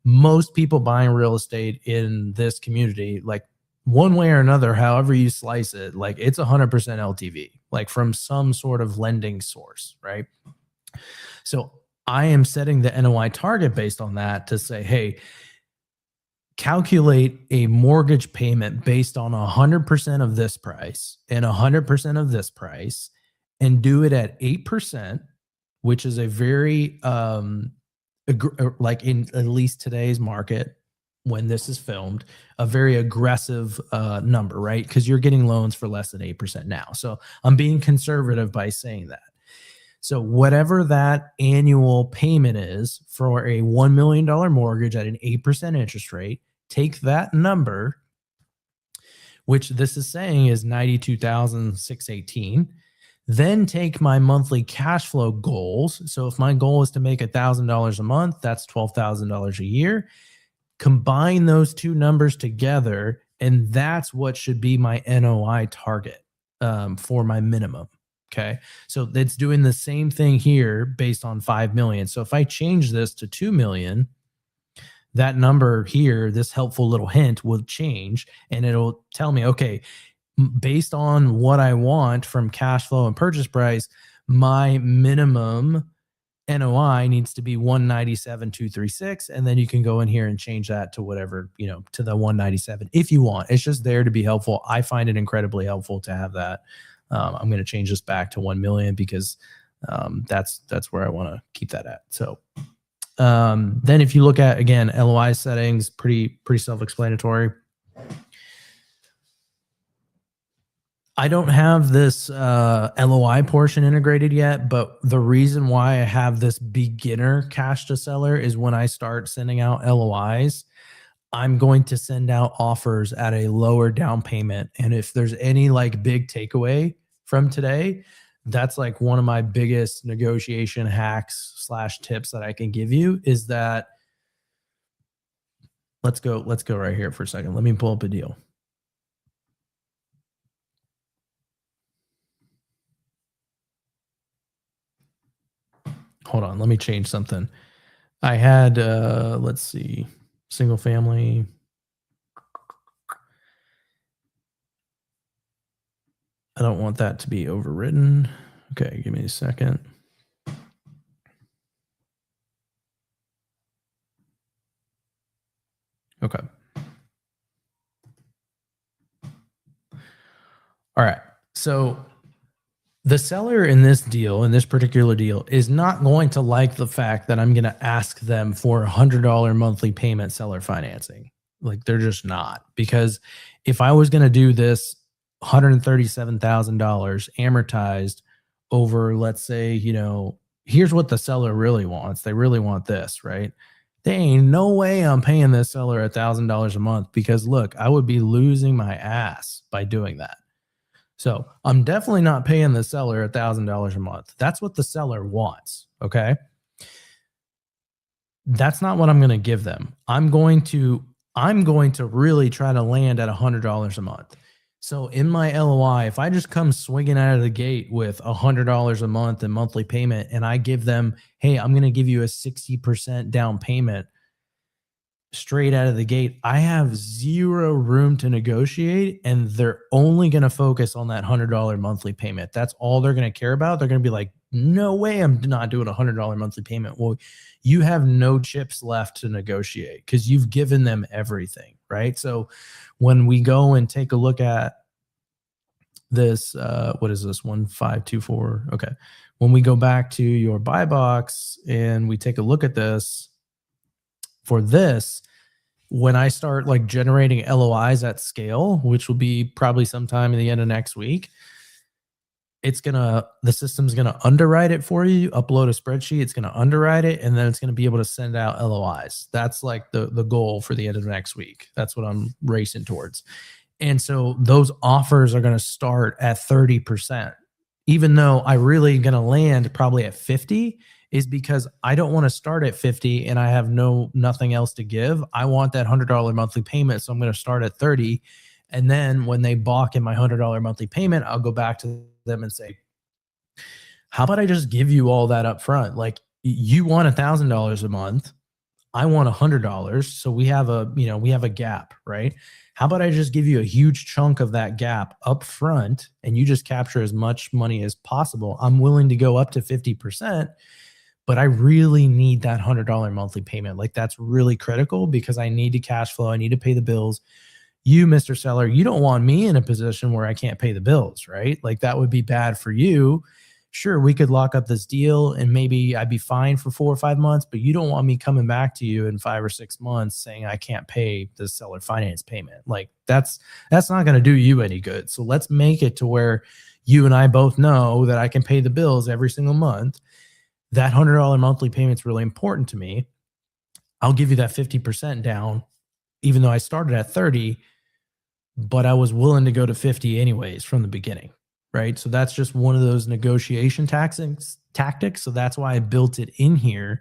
Most people buying real estate in this community, like one way or another, however you slice it, like it's 100% LTV, like from some sort of lending source, right? So I am setting the NOI target based on that to say, hey, calculate a mortgage payment based on 100% of this price and 100% of this price, and do it at 8%, which is a very, like in at least today's market, when this is filmed, a very aggressive number, right? Because you're getting loans for less than 8% now. So I'm being conservative by saying that. So whatever that annual payment is for a $1 million mortgage at an 8% interest rate, take that number, which this is saying is $92,618. Then take my monthly cash flow goals. So if my goal is to make $1,000 a month, that's $12,000 a year. Combine those two numbers together, and that's what should be my NOI target for my minimum. Okay. So it's doing the same thing here based on 5 million. So if I change this to 2 million, that number here, this helpful little hint will change, and it'll tell me, okay, based on what I want from cash flow and purchase price, my minimum NOI needs to be 197,236. And then you can go in here and change that to whatever, you know, to the 197 if you want. It's just there to be helpful. I find it incredibly helpful to have that. I'm going to change this back to 1 million because that's where I want to keep that at. So then if you look at, again, LOI settings, pretty self-explanatory. I don't have this LOI portion integrated yet, but the reason why I have this beginner cash to seller is when I start sending out LOIs, I'm going to send out offers at a lower down payment. And if there's any like big takeaway from today, that's like one of my biggest negotiation hacks slash tips that I can give you is that let's go right here for a second. Let me pull up a deal. Hold on, let me change something. I had let's see, single family. I don't want that to be overwritten. Okay, give me a second. Okay. All right. So the seller in this deal, in this particular deal, is not going to like the fact that I'm going to ask them for $100 monthly payment seller financing. Like they're just not. Because if I was going to do this $137,000 amortized over, let's say, you know, here's what the seller really wants. They really want this, right? There ain't no way I'm paying this seller $1,000 a month because look, I would be losing my ass by doing that. So I'm definitely not paying the seller $1,000 a month. That's what the seller wants. Okay. That's not what I'm going to give them. I'm going to really try to land at $100 a month. So in my LOI, if I just come swinging out of the gate with $100 a month in monthly payment and I give them, hey, I'm going to give you a 60% down payment straight out of the gate, I have zero room to negotiate, and they're only going to focus on that $100 monthly payment. That's all they're going to care about. They're going to be like, no way, I'm not doing a $100 monthly payment. Well, you have no chips left to negotiate because you've given them everything, right? So when we go and take a look at this, what is this, 1524? Okay. When we go back to your buy box and we take a look at this, for this, when I start like generating LOIs at scale, which will be probably sometime in the end of next week, the system's gonna underwrite it for you, upload a spreadsheet, it's gonna underwrite it, and then it's gonna be able to send out LOIs. That's like the goal for the end of next week. That's what I'm racing towards. And so those offers are gonna start at 30%, even though I really gonna land probably at 50, is because I don't want to start at 50 and I have nothing else to give. I want that $100 monthly payment. So I'm going to start at 30. And then when they balk in my $100 monthly payment, I'll go back to them and say, how about I just give you all that up front? Like you want $1,000 a month. I want $100. So we have a gap, right? How about I just give you a huge chunk of that gap up front and you just capture as much money as possible? I'm willing to go up to 50%. But I really need that $100 monthly payment. Like that's really critical because I need to cash flow. I need to pay the bills. You, Mr. Seller, you don't want me in a position where I can't pay the bills, right? Like that would be bad for you. Sure, we could lock up this deal and maybe I'd be fine for 4 or 5 months, but you don't want me coming back to you in 5 or 6 months saying I can't pay the seller finance payment. Like that's not going to do you any good. So let's make it to where you and I both know that I can pay the bills every single month. That $100 monthly payment is really important to me. I'll give you that 50% down, even though I started at 30, but I was willing to go to 50 anyways from the beginning, right? So that's just one of those negotiation tactics. So that's why I built it in here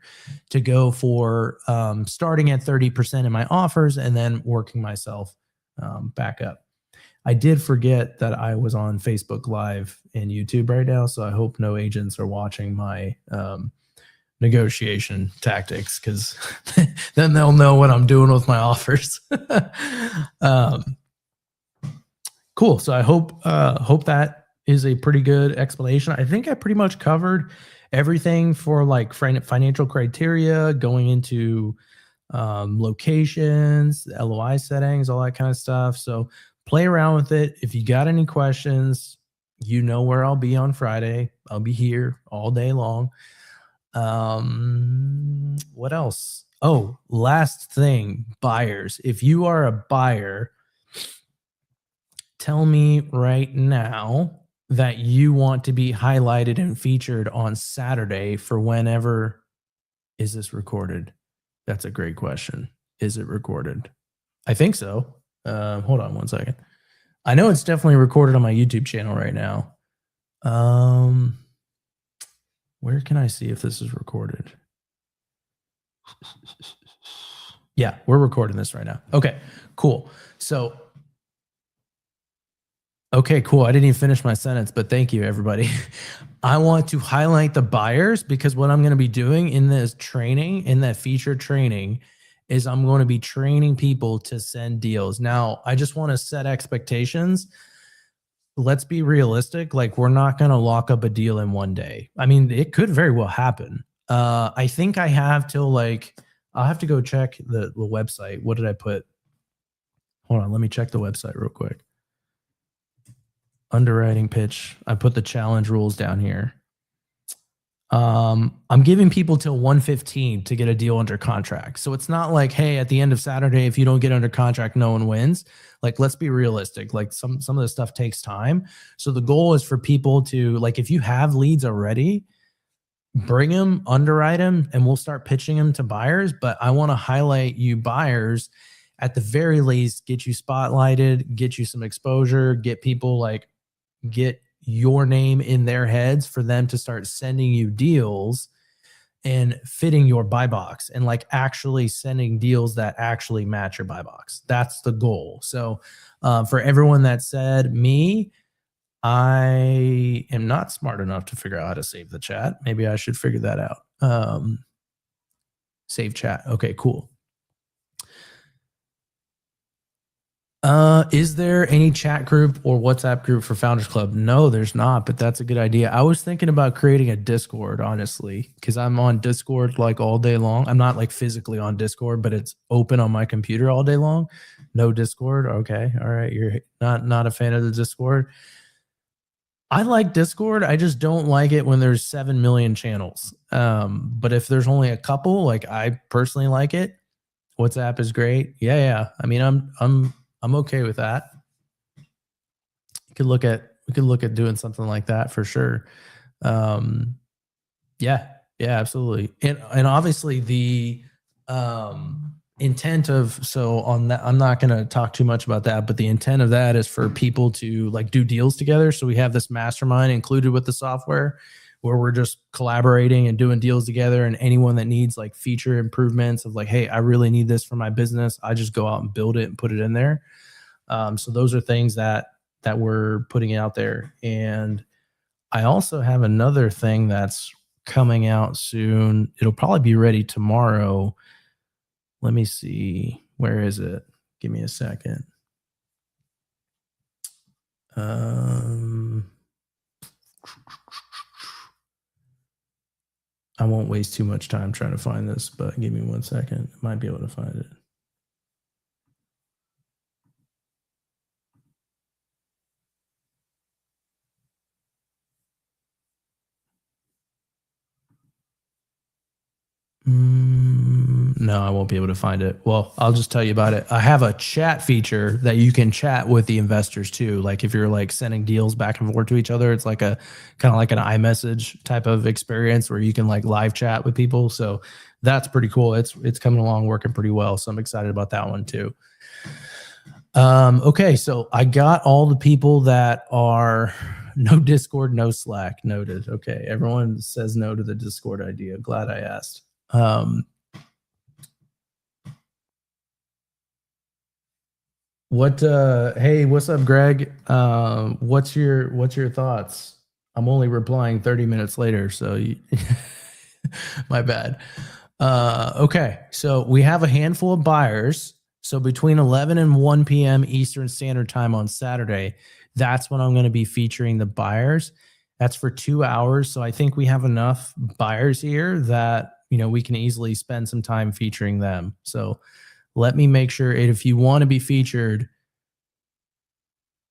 to go for starting at 30% in my offers and then working myself back up. I did forget that I was on Facebook Live and YouTube right now, so I hope no agents are watching my negotiation tactics because then they'll know what I'm doing with my offers. Cool. So I hope that is a pretty good explanation. I think I pretty much covered everything for like financial criteria, going into locations, LOI settings, all that kind of stuff. So play around with it. If you got any questions, you know where I'll be on Friday. I'll be here all day long. What else? Oh, last thing, buyers. If you are a buyer, tell me right now that you want to be highlighted and featured on Saturday for whenever. Is this recorded? That's a great question. Is it recorded? I think so. Hold on one second. I know it's definitely recorded on my YouTube channel right now. Where can I see if this is recorded? Yeah, we're recording this right now. Okay, cool. So, okay, cool. I didn't even finish my sentence, but thank you, everybody. I want to highlight the buyers because what I'm going to be doing in this training, in that feature training, is I'm going to be training people to send deals. Now, I just want to set expectations. Let's be realistic. Like, we're not going to lock up a deal in one day. I mean, it could very well happen. I think I have till like, I'll have to go check the website. What did I put? Hold on. Let me check the website real quick. Underwriting pitch. I put the challenge rules down here. I'm giving people till 1:15 to get a deal under contract. So it's not like, hey, at the end of Saturday, if you don't get under contract, no one wins. Like, let's be realistic. Like some of this stuff takes time. So the goal is for people to, like, if you have leads already, bring them, underwrite them, and we'll start pitching them to buyers. But I want to highlight you buyers at the very least, get you spotlighted, get you some exposure, get people like, get your name in their heads for them to start sending you deals and fitting your buy box and like actually sending deals that actually match your buy box. That's the goal. So for everyone that said me, I am not smart enough to figure out how to save the chat. Maybe I should figure that out. Save chat. Okay, cool. Is there any chat group or WhatsApp group for Founders Club? No, there's not, but that's a good idea. I was thinking about creating a Discord, honestly, because I'm on Discord like all day long. I'm not like physically on Discord, but it's open on my computer all day long. No Discord. Okay. All right. You're not a fan of the Discord. I like Discord. I just don't like it when there's 7 million channels. But if there's only a couple, like I personally like it. WhatsApp is great. Yeah. I mean, I'm okay with that. We could look at doing something like that for sure. Yeah, absolutely. And obviously the intent of, so on that, I'm not going to talk too much about that, but the intent of that is for people to like do deals together. So we have this mastermind included with the software where we're just collaborating and doing deals together. And anyone that needs like feature improvements of like, hey, I really need this for my business, I just go out and build it and put it in there. So those are things that we're putting out there. And I also have another thing that's coming out soon. It'll probably be ready tomorrow. Let me see. Where is it? Give me a second. I won't waste too much time trying to find this, but give me 1 second. I might be able to find it. No, I won't be able to find it. Well, I'll just tell you about it. I have a chat feature that you can chat with the investors too. Like if you're like sending deals back and forth to each other, it's like a kind of like an iMessage type of experience where you can like live chat with people. So that's pretty cool. It's coming along, working pretty well. So I'm excited about that one too. Okay, so I got all the people that are no Discord, no Slack. Noted. Okay, everyone says no to the Discord idea. Glad I asked. Hey, what's up, Greg? What's your thoughts? I'm only replying 30 minutes later, so my bad. Okay, so we have a handful of buyers. So between 11 and 1 p.m. Eastern Standard Time on Saturday, that's when I'm going to be featuring the buyers. That's for 2 hours. So I think we have enough buyers here that, we can easily spend some time featuring them. So let me make sure, if you want to be featured,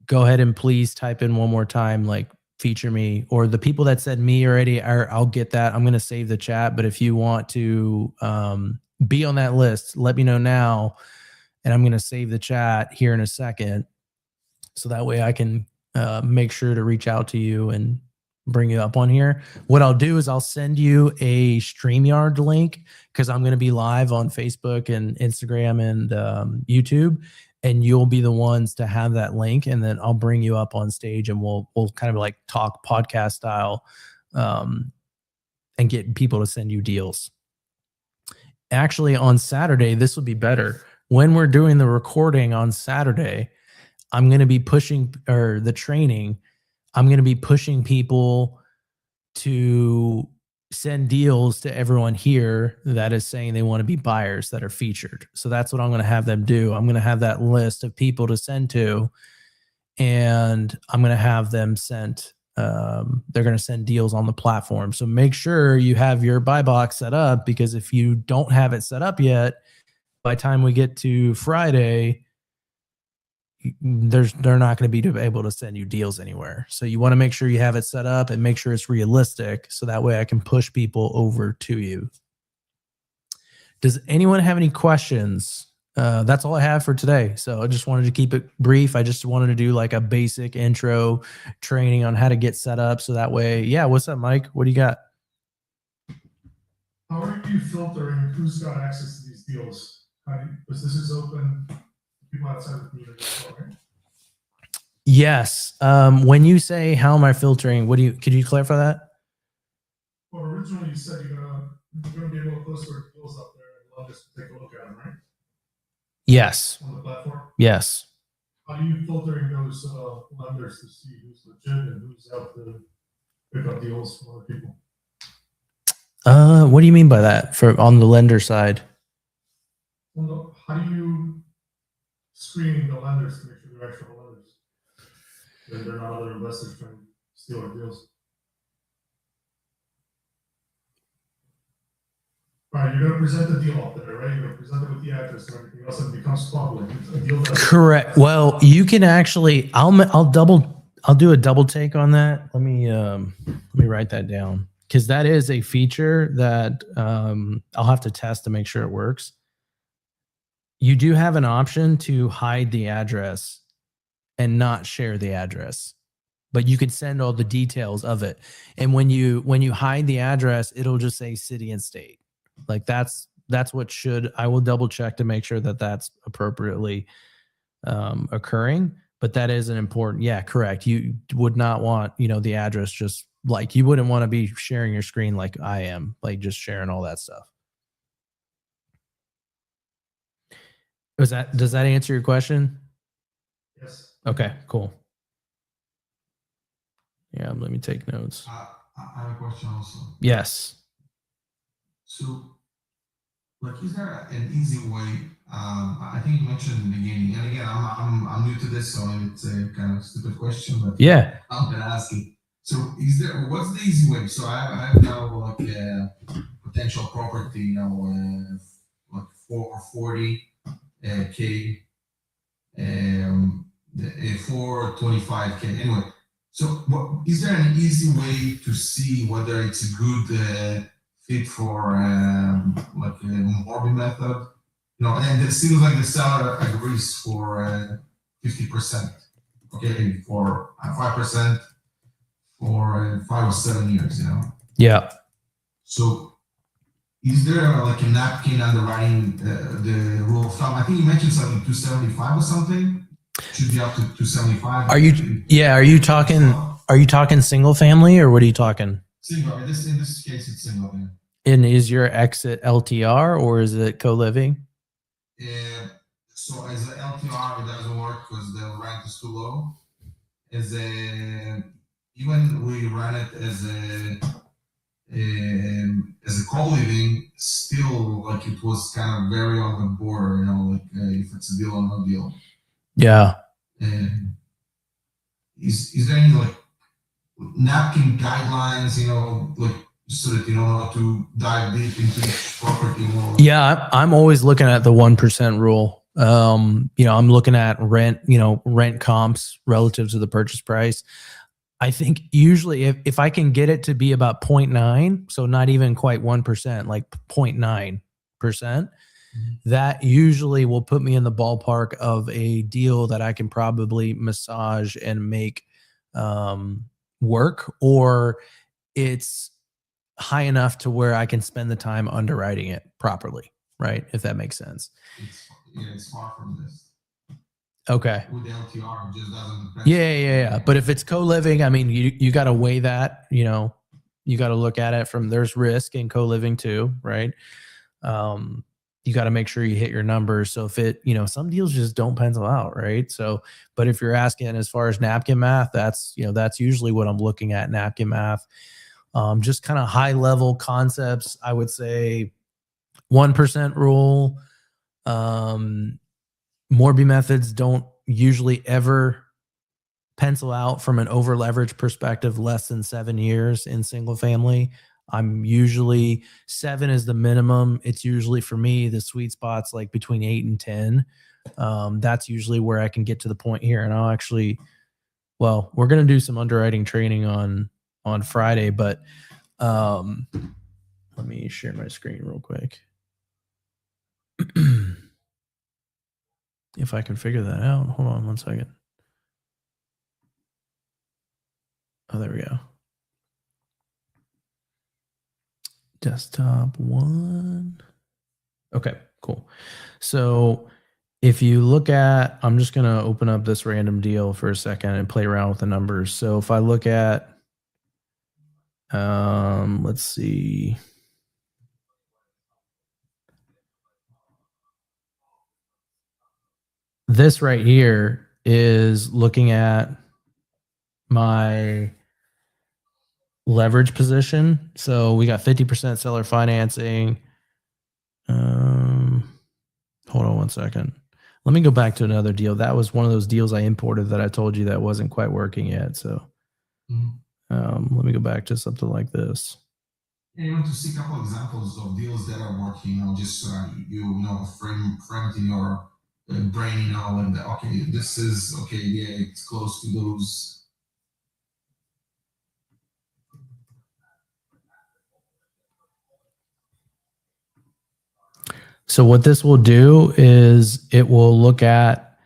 go ahead and please type in one more time, like feature me, or the people that said me already, I'll get that. I'm going to save the chat. But if you want to be on that list, let me know now. And I'm going to save the chat here in a second. So that way I can make sure to reach out to you and bring you up on here. What I'll do is I'll send you a StreamYard link because I'm going to be live on Facebook and Instagram and YouTube, and you'll be the ones to have that link. And then I'll bring you up on stage and we'll kind of like talk podcast style and get people to send you deals. Actually, on Saturday, this will be better. When we're doing the recording on Saturday, I'm going to be pushing, or the training, I'm going to be pushing people to send deals to everyone here that is saying they want to be buyers that are featured. So that's what I'm going to have them do. I'm going to have that list of people to send to, and I'm going to have them sent. They're going to send deals on the platform. So make sure you have your buy box set up, because if you don't have it set up yet, by the time we get to Friday, they're not going to be able to send you deals anywhere. So you want to make sure you have it set up and make sure it's realistic, so that way I can push people over to you. Does anyone have any questions? That's all I have for today. So I just wanted to keep it brief. I just wanted to do like a basic intro training on how to get set up, so that way, yeah. What's up, Mike? What do you got? How are you filtering who's got access to these deals? Because this is open to people outside the community as well, right? Yes. When you say how am I filtering, could you clarify that? Well, originally you said you're gonna be able to post your deals up there and allow us to take a look at them, right? Yes. On the platform. Yes. How are you filtering those lenders to see who's legit and who's out to pick up deals from other people? What do you mean by that for on the lender side? Well, how do you screen the lenders to make sure they're actual lenders? That they're not other investors trying to steal our deals. All right, you're going to present the deal up there, right? You're going to present it with the address and everything else, and it becomes public. It's a deal that- Correct. Well, you can actually, I'll do a double take on that. Let me write that down, because that is a feature that I'll have to test to make sure it works. You do have an option to hide the address and not share the address, but you can send all the details of it. And when you hide the address, it'll just say city and state. Like that's what I will double check to make sure that that's appropriately occurring. But that is an important, yeah, correct. You would not want, the address, just like you wouldn't want to be sharing your screen like I am, like just sharing all that stuff. Does that answer your question? Yes. Okay, cool. Yeah, let me take notes. I have a question also. Yes. So, like, is there an easy way? I think you mentioned in the beginning, and again, I'm new to this, so it's a kind of stupid question, but yeah, I'm gonna ask it. So, what's the easy way? So, I have now like a potential property, like 440K, 425K. Anyway, so what is there an easy way to see whether it's a good fit for like a mortgage method? And it seems like the seller agrees for 50%. Okay, for 5% for 5 or 7 years. Yeah. So, is there like a napkin underwriting the rule of thumb? I think you mentioned something 275 or something. Should be up to 275. Are you talking single family, or what are you talking? Single. In this case, it's single. Yeah. And is your exit LTR or is it co-living? So as an LTR, it doesn't work because the rent is too low. Even we run it as a co-living, still like it was kind of very on the border, if it's a deal or no deal. Yeah. Is there any like napkin guidelines, like so that you know how to dive deep into each property more? Yeah, I'm always looking at the 1% rule. I'm looking at rent comps relative to the purchase price. I think usually if I can get it to be about 0.9, so not even quite 1%, like 0.9%, that usually will put me in the ballpark of a deal that I can probably massage and make work, or it's high enough to where I can spend the time underwriting it properly, right? If that makes sense. It's far from this. Okay. With LTR, it just doesn't. Yeah. But if it's co-living, I mean, you got to weigh that, you know, you got to look at it from there's risk in co-living too, right? You got to make sure you hit your numbers. So if it, you know, some deals just don't pencil out, right? So, but if you're asking as far as napkin math, that's, you know, that's usually what I'm looking at, napkin math. Just kind of high level concepts. I would say 1% rule. Morby methods don't usually ever pencil out from an over leverage perspective less than 7 years in single family. I'm usually 7 is the minimum. It's usually for me, the sweet spot's like between 8 and 10. That's usually where I can get to the point here. And I'll actually, well, we're going to do some underwriting training on Friday, but let me share my screen real quick. If I can figure that out. Hold on 1 second. Oh, there we go. Desktop 1. Okay, cool. So if you look at, I'm just going to open up this random deal for a second and play around with the numbers. So if I look at, let's see. This right here is looking at my leverage position. So we got 50% seller financing. Hold on 1 second. Let me go back to another deal. That was one of those deals I imported that I told you that wasn't quite working yet. So let me go back to something like this. And you want to see a couple examples of deals that are working, you know, just you know, frame it in your brain, you know, and okay, this is okay, yeah, it's close to those. So what this will do is it will look at,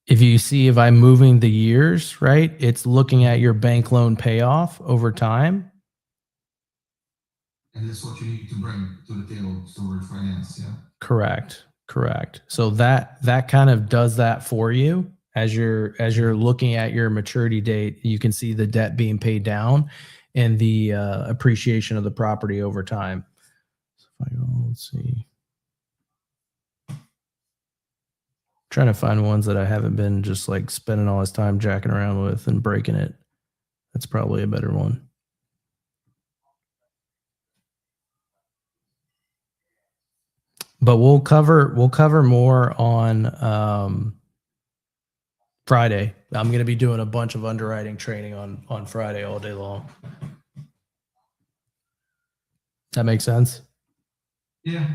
if you see if I'm moving the years, right? It's looking at your bank loan payoff over time. And that's what you need to bring to the table to refinance, yeah. Correct. So that kind of does that for you as you're looking at your maturity date. You can see the debt being paid down and the appreciation of the property over time. So if I go, let's see. Trying to find ones that I haven't been just like spending all this time jacking around with and breaking it. That's probably a better one. But we'll cover more on Friday. I'm going to be doing a bunch of underwriting training on Friday all day long. That makes sense? Yeah,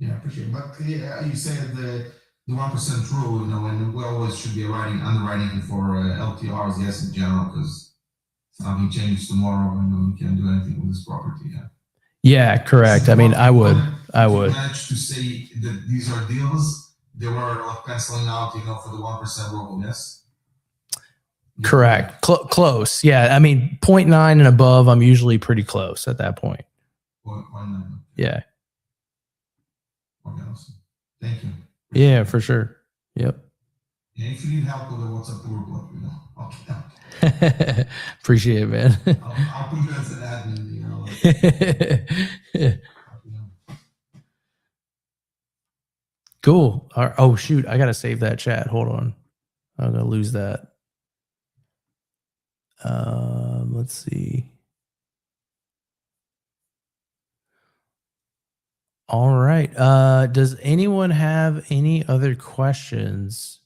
appreciate it. But yeah, you said the 1% rule, you know, and we always should be underwriting for LTRs, yes, in general, because something changes tomorrow, you know, you can't do anything with this property. Yeah. Yeah, correct. I mean, I would. Manage to say that these are deals they were like penciling out, you know, for the 1% rule, yes. Correct. Close. Yeah. I mean, 0.9 and above, I'm usually pretty close at that point. 0.9. Yeah. Okay, awesome. Thank you. Yeah, for sure. Yep. Yeah, if you need help with the WhatsApp group, let me know. Okay. Appreciate it, man. I'll put you as an admin, you know. Cool. Oh, shoot. I got to save that chat. Hold on. I'm going to lose that. Let's see. All right. Does anyone have any other questions?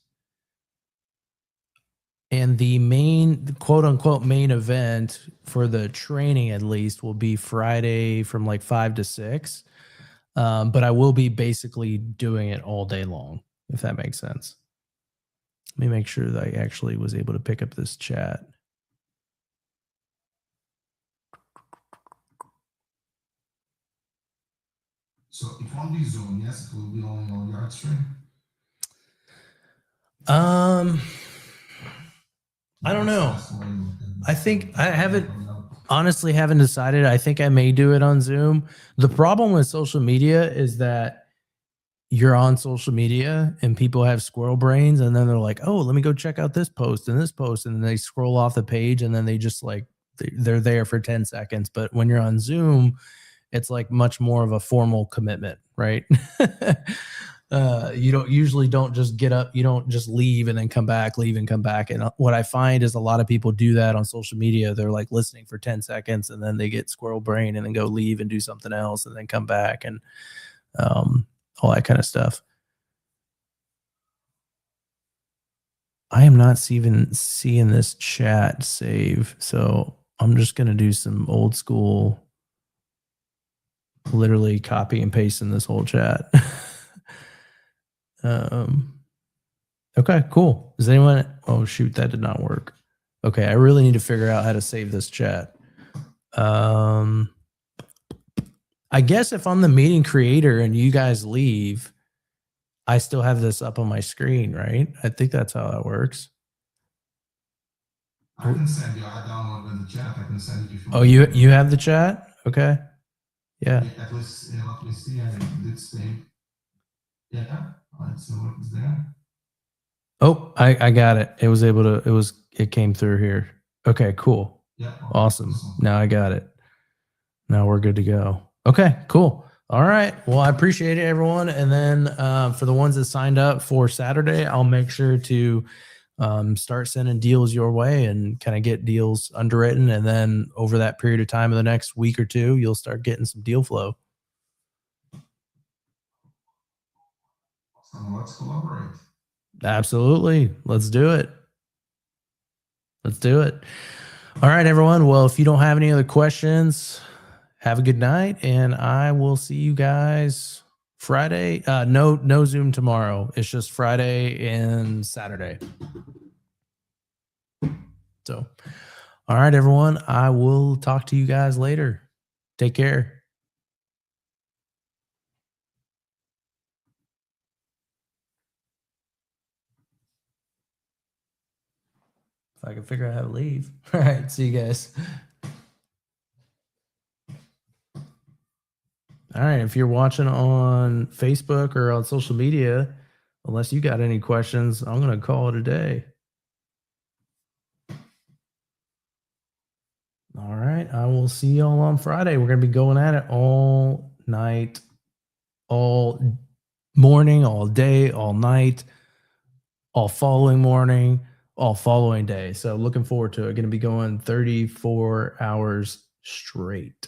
And the main, quote unquote, main event for the training, at least, will be Friday from like 5 to 6. But I will be basically doing it all day long, if that makes sense. Let me make sure that I actually was able to pick up this chat. So it won't be Zoom. Yes, it will be only on your stream. I don't know. That's why you can- I think I haven't honestly haven't decided. I think I may do it on Zoom. The problem with social media is that you're on social media and people have squirrel brains, and then they're like, oh, let me go check out this post, and then they scroll off the page, and then they just like they're there for 10 seconds. But when you're on Zoom, it's like much more of a formal commitment, right? You don't just get up, you don't just leave and then come back, leave and come back. And what I find is a lot of people do that on social media. They're like listening for 10 seconds and then they get squirrel brain and then go leave and do something else and then come back and all that kind of stuff. I am not even seeing this chat save, so I'm just going to do some old school, literally copy and paste in this whole chat. Okay, cool. Does anyone? Oh shoot, that did not work. Okay, I really need to figure out how to save this chat. I guess if I'm the meeting creator and you guys leave, I still have this up on my screen, right? I think that's how that works. I can send you. I downloaded the chat. I can send it if you. Oh, you have the chat? Okay. Yeah. At least let me see. I did save. Yeah. Let's see what is there. Oh, I got it. It came through here. Okay, cool. Yeah. Awesome. Now I got it. Now we're good to go. Okay, cool. All right. Well, I appreciate it, everyone. And then for the ones that signed up for Saturday, I'll make sure to start sending deals your way and kind of get deals underwritten. And then over that period of time of the next week or two, you'll start getting some deal flow. So let's collaborate. Absolutely. Let's do it. Let's do it. All right, everyone. Well, if you don't have any other questions, have a good night, and I will see you guys Friday. No Zoom tomorrow. It's just Friday and Saturday. So, all right, everyone. I will talk to you guys later. Take care. If I can figure out how to leave. All right. See you guys. All right. If you're watching on Facebook or on social media, unless you got any questions, I'm going to call it a day. All right. I will see y'all on Friday. We're going to be going at it all night, all morning, all day, all night, all following morning, all following day. So looking forward to it. Going to be going 34 hours straight.